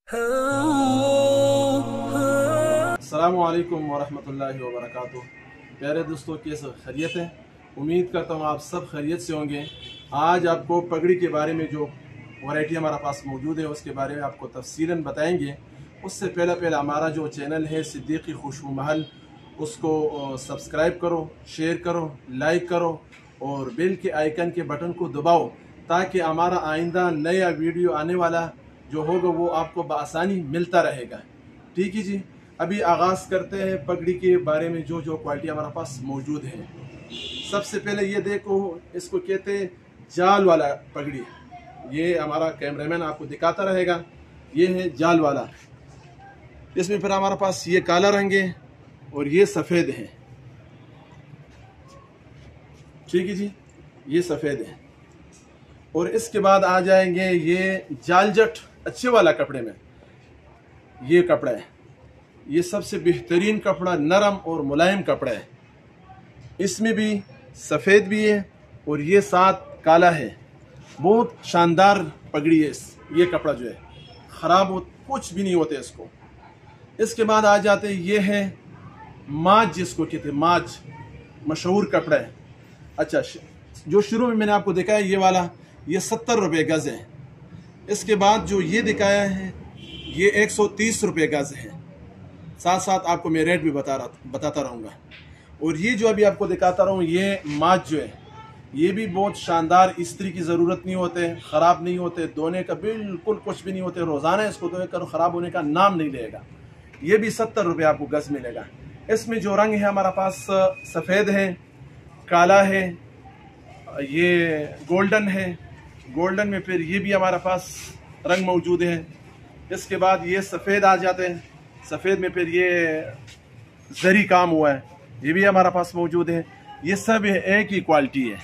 अस्सलामुअलैकुम वरहमतुल्लाहि वबरकातुह। प्यारे दोस्तों, कैसे खैरियत है? उम्मीद करता हूँ आप सब खैरियत से होंगे। आज आपको पगड़ी के बारे में जो वैरायटी हमारा पास मौजूद है उसके बारे में आपको तफसीलन बताएंगे। उससे पहले हमारा जो चैनल है सिद्दीकी खुशबू महल, उसको सब्सक्राइब करो, शेयर करो, लाइक करो और बेल के आइकन के बटन को दबाओ ताकि हमारा आइंदा नया वीडियो आने वाला जो होगा वो आपको बआसानी मिलता रहेगा। ठीक है जी, अभी आगाज़ करते हैं पगड़ी के बारे में जो जो क्वालिटी हमारे पास मौजूद है। सबसे पहले ये देखो, इसको कहते हैं जाल वाला पगड़ी। ये हमारा कैमरामैन आपको दिखाता रहेगा। ये है जाल वाला। इसमें फिर हमारे पास ये काला रंग है और ये सफ़ेद है। ठीक है जी, ये सफ़ेद है। और इसके बाद आ जाएंगे ये जालजट अच्छे वाला कपड़े में। ये कपड़ा है, ये सबसे बेहतरीन कपड़ा, नरम और मुलायम कपड़ा है। इसमें भी सफ़ेद भी है और ये साथ काला है। बहुत शानदार पगड़ी है। ये कपड़ा जो है ख़राब हो कुछ भी नहीं होते इसको। इसके बाद आ जाते हैं, ये है माज, जिसको कहते हैं माज, मशहूर कपड़ा है। अच्छा, जो शुरू में मैंने आपको दिखाया ये वाला, ये 70 रुपये गज़ है। इसके बाद जो ये दिखाया है ये 130 रुपये गज़ है। साथ साथ आपको मैं रेट भी बताता रहूँगा। और ये जो अभी आपको दिखाता रहूँ, ये माज जो है ये भी बहुत शानदार, इस्त्री की ज़रूरत नहीं होते, ख़राब नहीं होते, धोने का बिल्कुल कुछ भी नहीं होते। रोज़ाना इसको धोए कर ख़राब होने का नाम नहीं लेगा। ये भी 70 रुपये आपको गज़ मिलेगा। इसमें जो रंग है हमारा पास सफ़ेद है, काला है, ये गोल्डन है। गोल्डन में फिर ये भी हमारे पास रंग मौजूद है। इसके बाद ये सफ़ेद आ जाते हैं। सफ़ेद में फिर ये जरी काम हुआ है, ये भी हमारा पास मौजूद है। ये सब एक ही क्वालिटी है।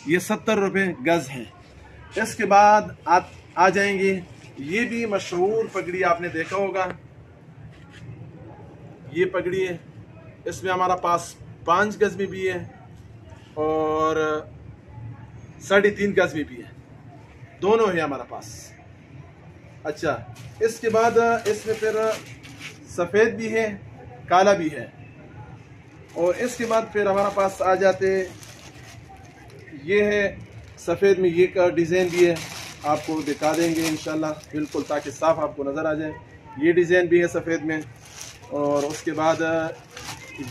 ये 70 रुपये गज़ है। इसके बाद आ जाएंगे, ये भी मशहूर पगड़ी आपने देखा होगा। ये पगड़ी है, इसमें हमारा पास 5 गज़ में भी है और 3.5 गज़ में भी है, दोनों है हमारा पास। अच्छा, इसके बाद इसमें फिर सफ़ेद भी है, काला भी है। और इसके बाद फिर हमारा पास आ जाते, ये है सफ़ेद में, ये का डिज़ाइन भी है, आपको दिखा देंगे इंशाल्लाह बिल्कुल ताकि साफ आपको नज़र आ जाए। ये डिज़ाइन भी है सफ़ेद में। और उसके बाद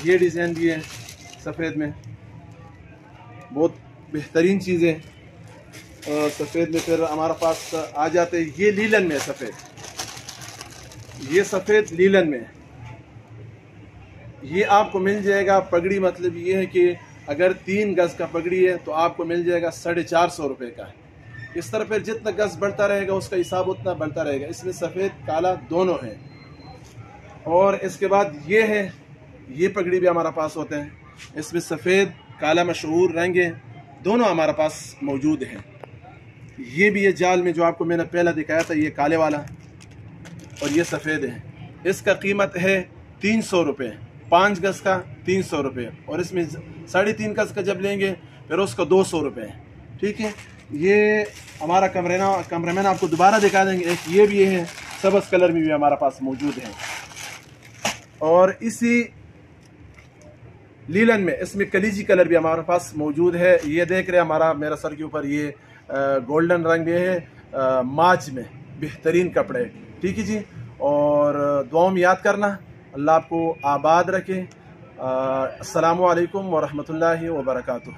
ये डिज़ाइन भी है सफ़ेद में, बहुत बेहतरीन चीज़ें। और सफ़ेद में फिर हमारे पास आ जाते, ये लीलन में सफ़ेद, ये सफ़ेद लीलन में ये आपको मिल जाएगा। पगड़ी मतलब ये है कि अगर 3 गज़ का पगड़ी है तो आपको मिल जाएगा 450 रुपये का। इस तरह फिर जितना गज़ बढ़ता रहेगा उसका हिसाब उतना बढ़ता रहेगा। इसमें सफ़ेद काला दोनों है। और इसके बाद ये है, ये पगड़ी भी हमारा पास होते हैं। इसमें सफ़ेद काला मशहूर रंग है, दोनों हमारे पास मौजूद हैं। ये भी है जाल में, जो आपको मैंने पहले दिखाया था, ये काले वाला और ये सफ़ेद है। इसका कीमत है 300 रुपये, 5 गज़ का 300 रुपये। और इसमें 3.5 गज़ का जब लेंगे फिर उसका 200 रुपये। ठीक है, ये हमारा कैमरामैन आपको दोबारा दिखा देंगे। एक ये भी है, सबस कलर में भी हमारा पास मौजूद है। और इसी लीलन में इसमें कलीजी कलर भी हमारे पास मौजूद है। ये देख रहे हैं मेरा सर के ऊपर ये गोल्डन रंग में है, माज में बेहतरीन कपड़े। ठीक है जी, और दुआओं में याद करना। अल्लाह आपको आबाद रखे। अस्सलामु अलैकुम वरहमतुल्लाहि वबरकातुह।